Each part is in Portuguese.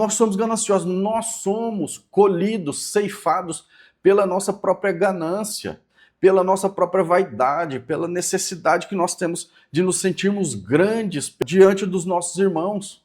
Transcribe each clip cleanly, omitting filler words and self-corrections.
Nós somos gananciosos, nós somos colhidos, ceifados pela nossa própria ganância, pela nossa própria vaidade, pela necessidade que nós temos de nos sentirmos grandes diante dos nossos irmãos.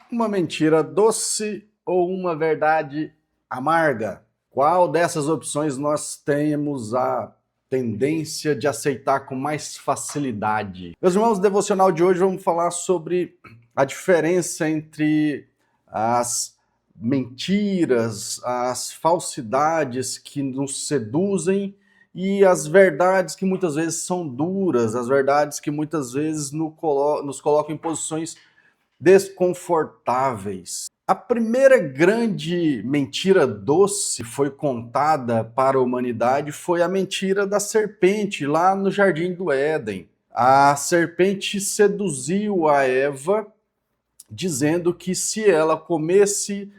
Uma mentira doce ou uma verdade amarga? Qual dessas opções nós temos a tendência de aceitar com mais facilidade? Meus irmãos, no devocional de hoje vamos falar sobre a diferença entre as mentiras, as falsidades que nos seduzem e as verdades que muitas vezes são duras, as verdades que muitas vezes nos colocam em posições desconfortáveis. A primeira grande mentira doce que foi contada para a humanidade foi a mentira da serpente lá no Jardim do Éden. A serpente seduziu a Eva dizendo que se ela comesse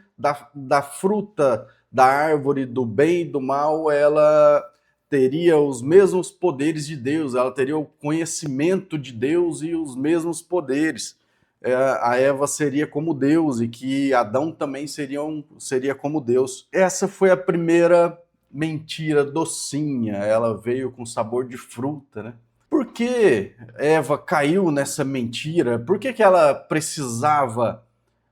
da fruta da árvore do bem e do mal, ela teria os mesmos poderes de Deus, ela teria o conhecimento de Deus e os mesmos poderes. A Eva seria como Deus e que Adão também seria como Deus. Essa foi a primeira mentira docinha, ela veio com sabor de fruta, né? Por que Eva caiu nessa mentira? Por que ela precisava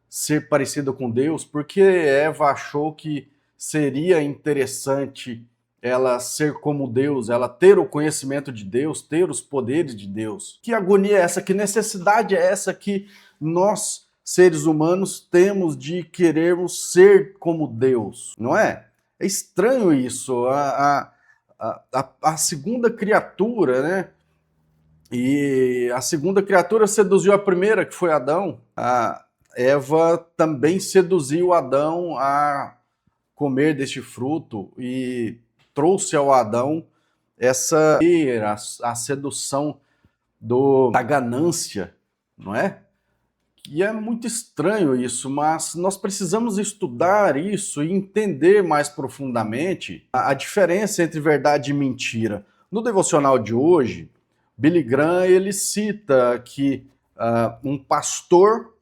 ser parecida com Deus? Por que Eva achou que seria interessante ela ser como Deus, ela ter o conhecimento de Deus, ter os poderes de Deus? Que agonia é essa? Que necessidade é essa que nós, seres humanos, temos de querermos ser como Deus? Não é? É estranho isso. A segunda criatura, né? E a segunda criatura seduziu a primeira, que foi Adão. A Eva também seduziu Adão a comer deste fruto e trouxe ao Adão a sedução da ganância, não é? E é muito estranho isso, mas nós precisamos estudar isso e entender mais profundamente a diferença entre verdade e mentira. No devocional de hoje, Billy Graham ele cita que um pastor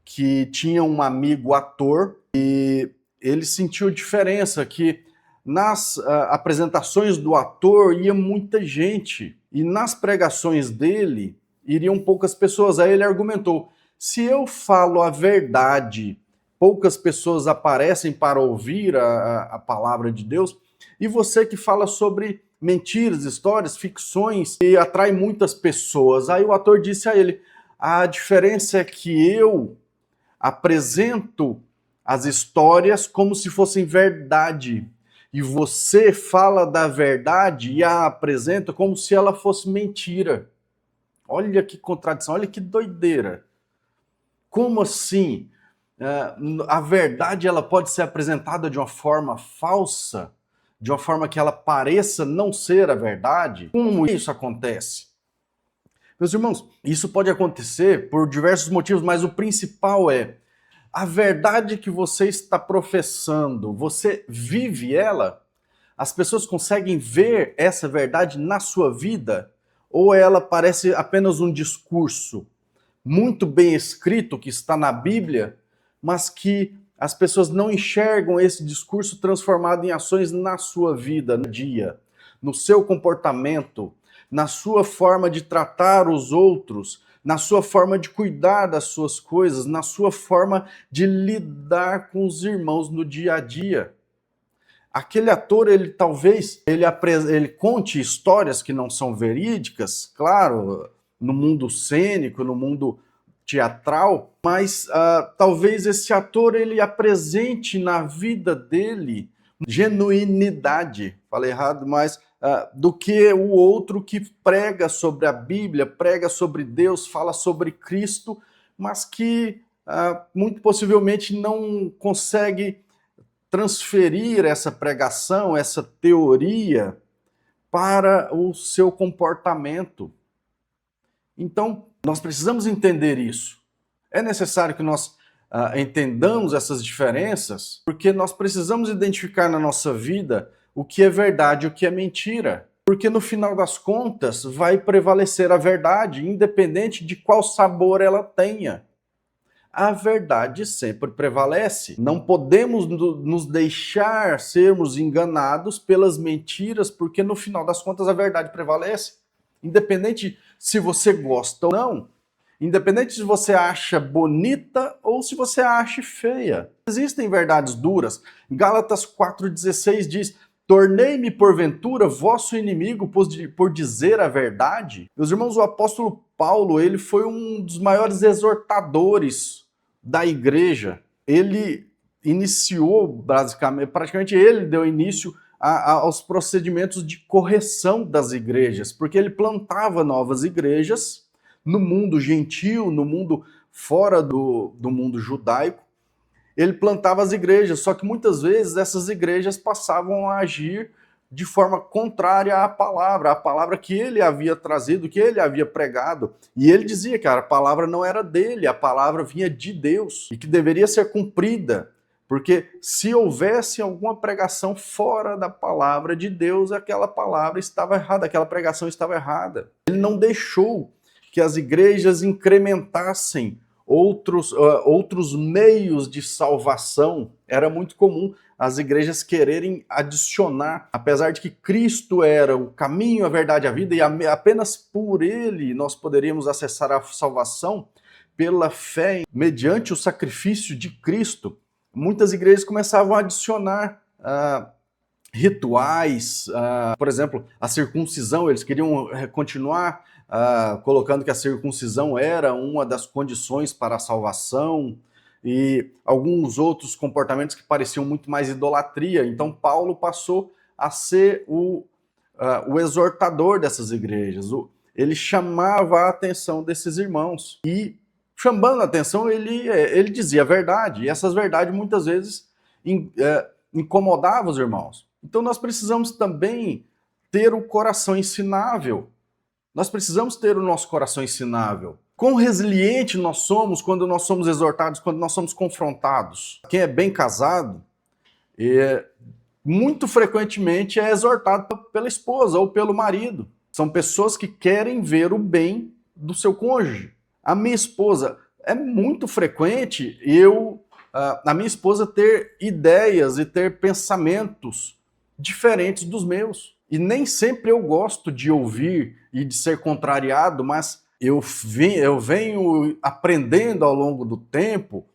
que tinha um amigo ator e ele sentiu diferença que nas apresentações do ator ia muita gente e nas pregações dele iriam poucas pessoas. Aí ele argumentou: se eu falo a verdade, poucas pessoas aparecem para ouvir a palavra de Deus, e você que fala sobre mentiras, histórias, ficções, e atrai muitas pessoas. Aí o ator disse a ele: a diferença é que eu apresento as histórias como se fossem verdade, e você fala da verdade e a apresenta como se ela fosse mentira. Olha que contradição, olha que doideira. Como assim? A verdade ela pode ser apresentada de uma forma falsa, de uma forma que ela pareça não ser a verdade? Como isso acontece? Meus irmãos, isso pode acontecer por diversos motivos, mas o principal é a verdade que você está professando, você vive ela? As pessoas conseguem ver essa verdade na sua vida? Ou ela parece apenas um discurso muito bem escrito que está na Bíblia, mas que as pessoas não enxergam esse discurso transformado em ações na sua vida, no dia, no seu comportamento, na sua forma de tratar os outros, na sua forma de cuidar das suas coisas, na sua forma de lidar com os irmãos no dia a dia. Aquele ator, ele talvez ele conte histórias que não são verídicas, claro, no mundo cênico, no mundo teatral, mas talvez esse ator ele apresente na vida dele genuinidade, falei errado, mas do que o outro que prega sobre a Bíblia, prega sobre Deus, fala sobre Cristo, mas que muito possivelmente não consegue transferir essa pregação, essa teoria para o seu comportamento. Então, nós precisamos entender isso. É necessário que nós entendamos essas diferenças, porque nós precisamos identificar na nossa vida o que é verdade e o que é mentira. Porque no final das contas vai prevalecer a verdade, independente de qual sabor ela tenha. a verdade sempre prevalece. Não podemos nos deixar sermos enganados pelas mentiras, porque no final das contas a verdade prevalece. Independente se você gosta ou não, independente se você acha bonita ou se você acha feia. Existem verdades duras. Gálatas 4,16 diz: tornei-me porventura vosso inimigo por dizer a verdade? Meus irmãos, o apóstolo Paulo, ele foi um dos maiores exortadores da igreja. Ele iniciou, basicamente, praticamente ele deu início aos procedimentos de correção das igrejas, porque ele plantava novas igrejas no mundo gentil, no mundo fora do mundo judaico. Ele plantava as igrejas, só que muitas vezes essas igrejas passavam a agir de forma contrária à palavra que ele havia trazido, que ele havia pregado. E ele dizia que a palavra não era dele, a palavra vinha de Deus e que deveria ser cumprida. Porque se houvesse alguma pregação fora da palavra de Deus, aquela palavra estava errada, aquela pregação estava errada. Ele não deixou que as igrejas incrementassem outros meios de salvação. Era muito comum as igrejas quererem adicionar, apesar de que Cristo era o caminho, a verdade e a vida, e apenas por ele nós poderíamos acessar a salvação pela fé mediante o sacrifício de Cristo. Muitas igrejas começavam a adicionar rituais, por exemplo, a circuncisão. Eles queriam continuar colocando que a circuncisão era uma das condições para a salvação, e alguns outros comportamentos que pareciam muito mais idolatria. Então Paulo passou a ser o exortador dessas igrejas. Ele chamava a atenção desses irmãos, e chamando a atenção ele dizia a verdade, e essas verdades muitas vezes incomodavam os irmãos. Então nós precisamos também ter o coração ensinável. Nós precisamos ter o nosso coração ensinável. Quão resiliente nós somos quando nós somos exortados, quando nós somos confrontados. Quem é bem casado, muito frequentemente é exortado pela esposa ou pelo marido. São pessoas que querem ver o bem do seu cônjuge. A minha esposa, é muito frequente a minha esposa ter ideias e ter pensamentos diferentes dos meus. E nem sempre eu gosto de ouvir e de ser contrariado, mas eu venho aprendendo ao longo do tempo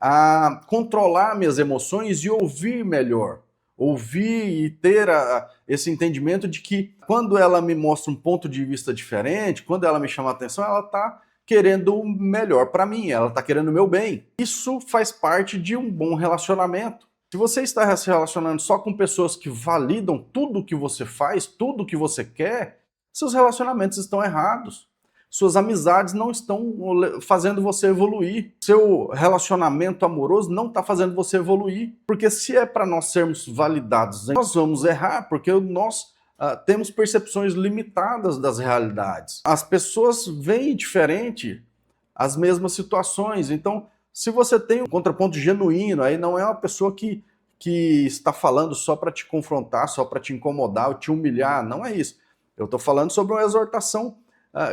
a controlar minhas emoções e ouvir melhor. Ouvir e ter esse entendimento de que quando ela me mostra um ponto de vista diferente, quando ela me chama a atenção, ela está querendo o melhor para mim, ela está querendo o meu bem. Isso faz parte de um bom relacionamento. Se você está se relacionando só com pessoas que validam tudo que você faz, tudo que você quer, seus relacionamentos estão errados. Suas amizades não estão fazendo você evoluir. Seu relacionamento amoroso não está fazendo você evoluir. Porque se é para nós sermos validados, nós vamos errar, porque nós temos percepções limitadas das realidades. As pessoas veem diferente as mesmas situações. Então, se você tem um contraponto genuíno, aí não é uma pessoa que está falando só para te confrontar, só para te incomodar ou te humilhar. Não é isso. Eu estou falando sobre uma exortação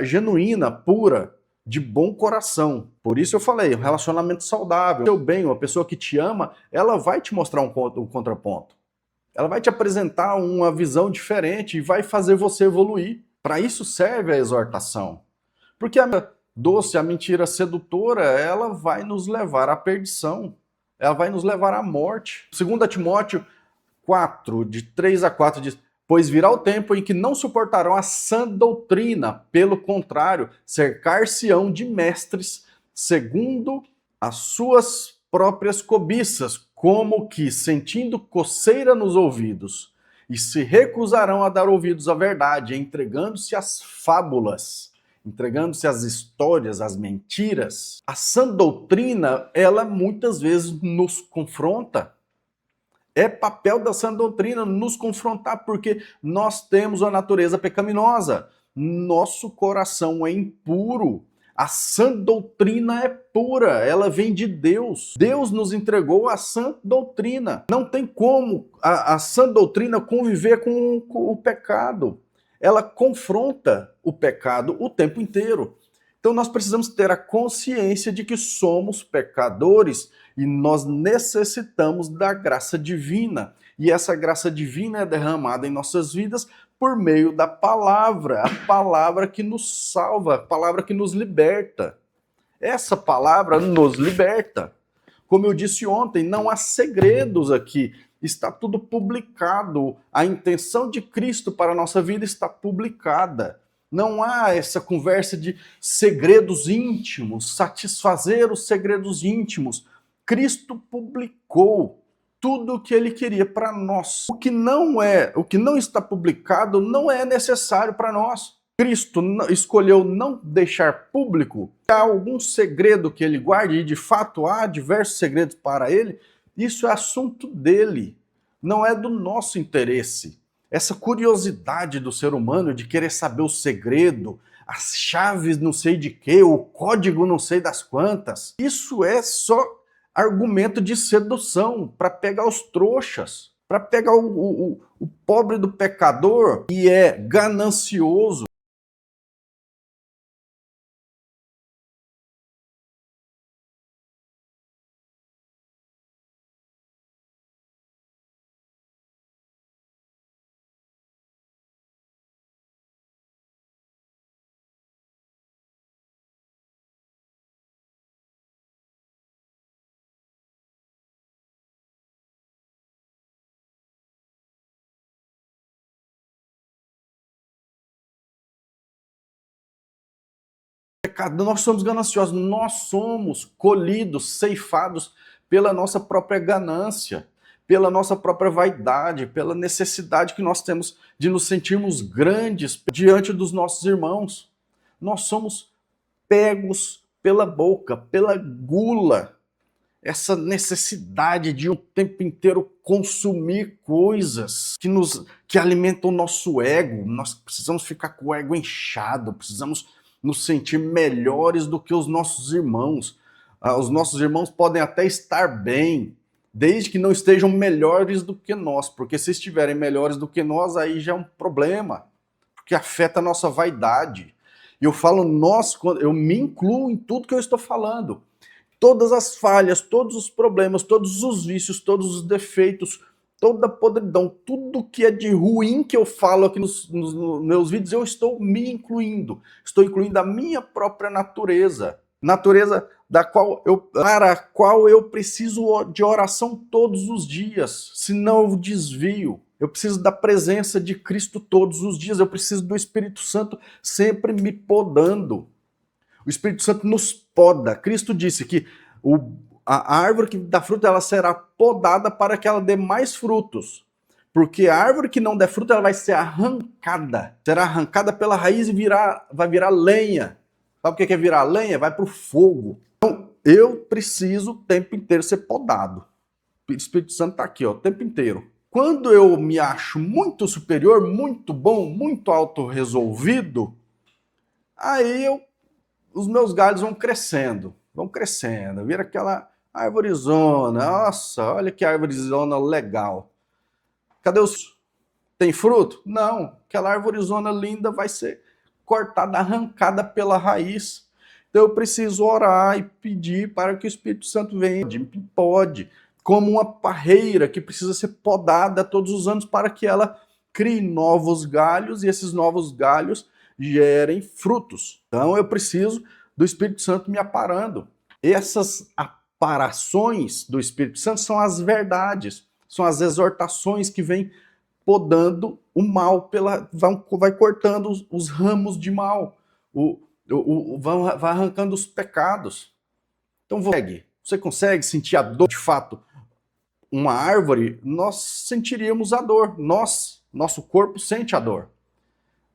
genuína, pura, de bom coração. Por isso eu falei, um relacionamento saudável. Seu bem, uma pessoa que te ama, ela vai te mostrar um contraponto. Ela vai te apresentar uma visão diferente e vai fazer você evoluir. Para isso serve a exortação. Porque a doce, a mentira sedutora, ela vai nos levar à perdição. Ela vai nos levar à morte. 2 Timóteo 4, de 3 a 4, diz: pois virá o tempo em que não suportarão a sã doutrina, pelo contrário, cercar-se-ão de mestres, segundo as suas próprias cobiças, como que, sentindo coceira nos ouvidos, e se recusarão a dar ouvidos à verdade, entregando-se às fábulas, entregando-se às histórias, às mentiras. A sã doutrina, ela muitas vezes nos confronta. É papel da sã doutrina nos confrontar, porque nós temos a natureza pecaminosa. Nosso coração é impuro. A sã doutrina é pura, ela vem de Deus. Deus nos entregou a sã doutrina. Não tem como a sã doutrina conviver com o pecado. Ela confronta o pecado o tempo inteiro. Então nós precisamos ter a consciência de que somos pecadores e nós necessitamos da graça divina. E essa graça divina é derramada em nossas vidas por meio da palavra, a palavra que nos salva, a palavra que nos liberta. Essa palavra nos liberta. Como eu disse ontem, não há segredos aqui. Está tudo publicado. A intenção de Cristo para a nossa vida está publicada. Não há essa conversa de segredos íntimos, satisfazer os segredos íntimos. Cristo publicou tudo o que ele queria para nós. O que não está publicado não é necessário para nós. Cristo escolheu não deixar público. Há algum segredo que ele guarde, e de fato há diversos segredos para ele, isso é assunto dele, não é do nosso interesse. Essa curiosidade do ser humano de querer saber o segredo, as chaves não sei de quê, o código não sei das quantas, isso é só argumento de sedução para pegar os trouxas, para pegar o pobre do pecador que é ganancioso. Nós somos gananciosos, nós somos colhidos, ceifados pela nossa própria ganância, pela nossa própria vaidade, pela necessidade que nós temos de nos sentirmos grandes diante dos nossos irmãos. Nós somos pegos pela boca, pela gula, essa necessidade de o tempo inteiro consumir coisas que alimentam o nosso ego. Nós precisamos ficar com o ego inchado, precisamos nos sentir melhores do que os nossos irmãos. Os nossos irmãos podem até estar bem, desde que não estejam melhores do que nós, porque se estiverem melhores do que nós, aí já é um problema, porque afeta a nossa vaidade. E eu falo nós, eu me incluo em tudo que eu estou falando. Todas as falhas, todos os problemas, todos os vícios, todos os defeitos, toda a podridão, tudo que é de ruim que eu falo aqui nos meus vídeos, eu estou me incluindo. Estou incluindo a minha própria natureza. Natureza para a qual eu preciso de oração todos os dias, senão eu desvio. Eu preciso da presença de Cristo todos os dias, eu preciso do Espírito Santo sempre me podando. O Espírito Santo nos poda. Cristo disse que a árvore que dá fruto, ela será podada para que ela dê mais frutos. Porque a árvore que não der fruto, ela vai ser arrancada. Será arrancada pela raiz e vai virar lenha. Sabe o que é virar lenha? Vai para o fogo. Então, eu preciso o tempo inteiro ser podado. O Espírito Santo está aqui, ó, o tempo inteiro. Quando eu me acho muito superior, muito bom, muito autorresolvido, aí os meus galhos vão crescendo, vira aquela árvorezona. Nossa, olha que árvorezona legal. Cadê os... Tem fruto? Não, aquela árvorezona linda vai ser cortada, arrancada pela raiz. Então eu preciso orar e pedir para que o Espírito Santo venha, me pode, como uma parreira que precisa ser podada todos os anos para que ela crie novos galhos e esses novos galhos gerem frutos. Então eu preciso do Espírito Santo me aparando. Essas aparações do Espírito Santo são as verdades, são as exortações que vêm podando o mal, vai cortando os ramos de mal, vai arrancando os pecados. Então você consegue sentir a dor de fato? Uma árvore, nós sentiríamos a dor, nosso corpo sente a dor.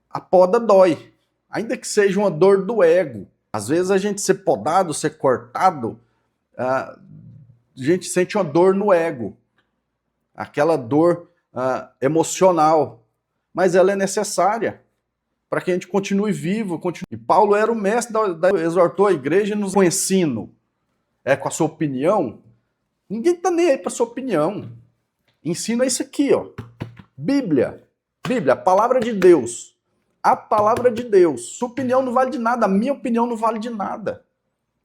A poda dói, ainda que seja uma dor do ego. Às vezes a gente ser podado, ser cortado, a gente sente uma dor no ego, aquela dor emocional, mas ela é necessária para que a gente continue vivo. E Paulo era o mestre, exortou a igreja com o ensino, com a sua opinião. Ninguém está nem aí para a sua opinião. Ensino é isso aqui, ó. Bíblia, a palavra de Deus. a palavra de Deus. Sua opinião não vale de nada, a minha opinião não vale de nada.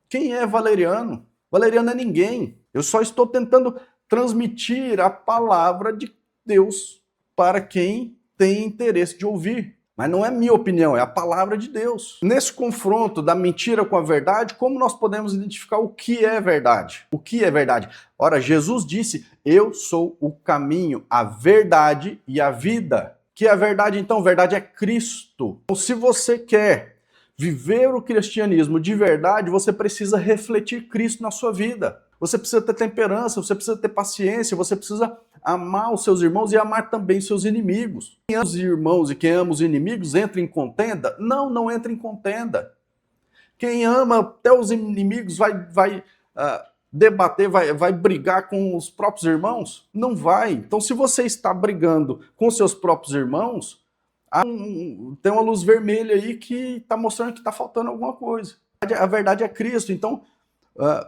Quem é Valeriano? Valeriano é ninguém. Eu só estou tentando transmitir a palavra de Deus para quem tem interesse de ouvir. Mas não é minha opinião, é a palavra de Deus. Nesse confronto da mentira com a verdade, como nós podemos identificar o que é verdade? O que é verdade? Ora, Jesus disse, eu sou o caminho, a verdade e a vida. O que é a verdade então? Verdade é Cristo. Então, se você quer viver o cristianismo de verdade, você precisa refletir Cristo na sua vida. Você precisa ter temperança, você precisa ter paciência, você precisa amar os seus irmãos e amar também os seus inimigos. Quem ama os irmãos e quem ama os inimigos entra em contenda? Não, não entra em contenda. Quem ama até os inimigos vai debater, vai brigar com os próprios irmãos? Não vai. Então, se você está brigando com seus próprios irmãos, tem uma luz vermelha aí que está mostrando que está faltando alguma coisa. A verdade é Cristo. Então,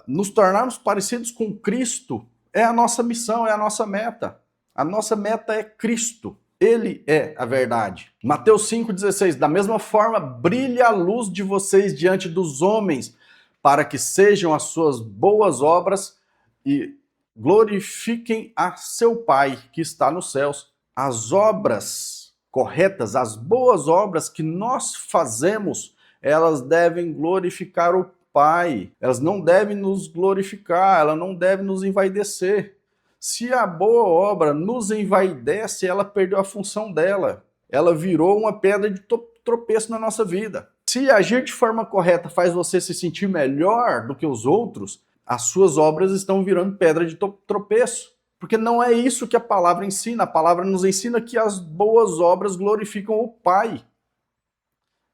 nos tornarmos parecidos com Cristo é a nossa missão, é a nossa meta. A nossa meta é Cristo. Ele é a verdade. Mateus 5,16. Da mesma forma, brilhe a luz de vocês diante dos homens, para que sejam as suas boas obras e glorifiquem a seu Pai que está nos céus. As obras corretas, as boas obras que nós fazemos, elas devem glorificar o Pai. Elas não devem nos glorificar, ela não deve nos envaidecer. Se a boa obra nos envaidece, ela perdeu a função dela. Ela virou uma pedra de tropeço na nossa vida. Se agir de forma correta faz você se sentir melhor do que os outros, as suas obras estão virando pedra de tropeço. Porque não é isso que a palavra ensina. A palavra nos ensina que as boas obras glorificam o Pai.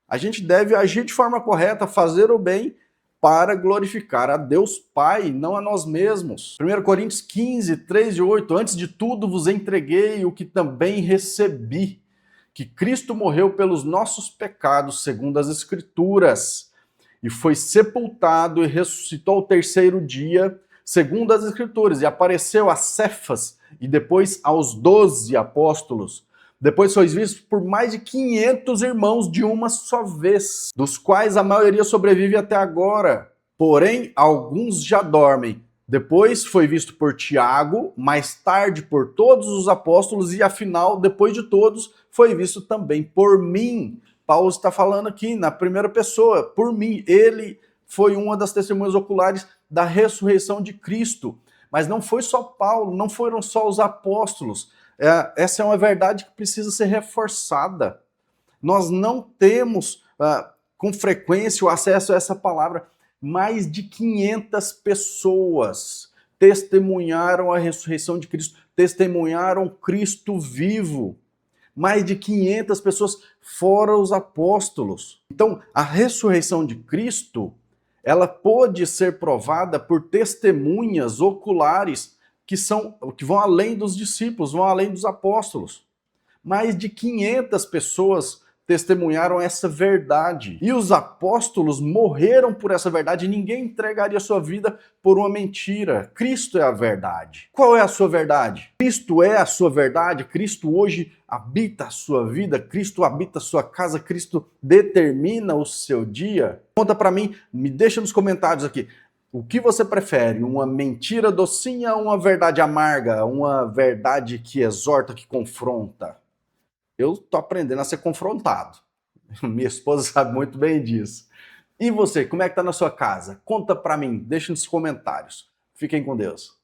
A gente deve agir de forma correta, fazer o bem para glorificar a Deus Pai, não a nós mesmos. 1 Coríntios 15, 3 e 8. Antes de tudo vos entreguei o que também recebi, que Cristo morreu pelos nossos pecados, segundo as Escrituras, e foi sepultado e ressuscitou ao terceiro dia, segundo as Escrituras, e apareceu a Cefas e depois aos 12 apóstolos. Depois foi visto por mais de 500 irmãos de uma só vez, dos quais a maioria sobrevive até agora. Porém, alguns já dormem. Depois foi visto por Tiago, mais tarde por todos os apóstolos e, afinal, depois de todos, foi visto também por mim. Paulo está falando aqui na primeira pessoa, por mim. Ele foi uma das testemunhas oculares da ressurreição de Cristo. Mas não foi só Paulo, não foram só os apóstolos. Essa é uma verdade que precisa ser reforçada. Nós não temos com frequência o acesso a essa palavra. Mais de 500 pessoas testemunharam a ressurreição de Cristo, testemunharam Cristo vivo. Mais de 500 pessoas, fora os apóstolos. Então, a ressurreição de Cristo, ela pode ser provada por testemunhas oculares que vão além dos discípulos, vão além dos apóstolos. Mais de 500 pessoas testemunharam essa verdade. E os apóstolos morreram por essa verdade. Ninguém entregaria sua vida por uma mentira. Cristo é a verdade. Qual é a sua verdade? Cristo é a sua verdade. Cristo hoje habita a sua vida. Cristo habita a sua casa. Cristo determina o seu dia. Conta para mim, me deixa nos comentários aqui. O que você prefere? Uma mentira docinha ou uma verdade amarga? Uma verdade que exorta, que confronta? Eu tô aprendendo a ser confrontado. Minha esposa sabe muito bem disso. E você, como é que tá na sua casa? Conta pra mim, deixa nos comentários. Fiquem com Deus.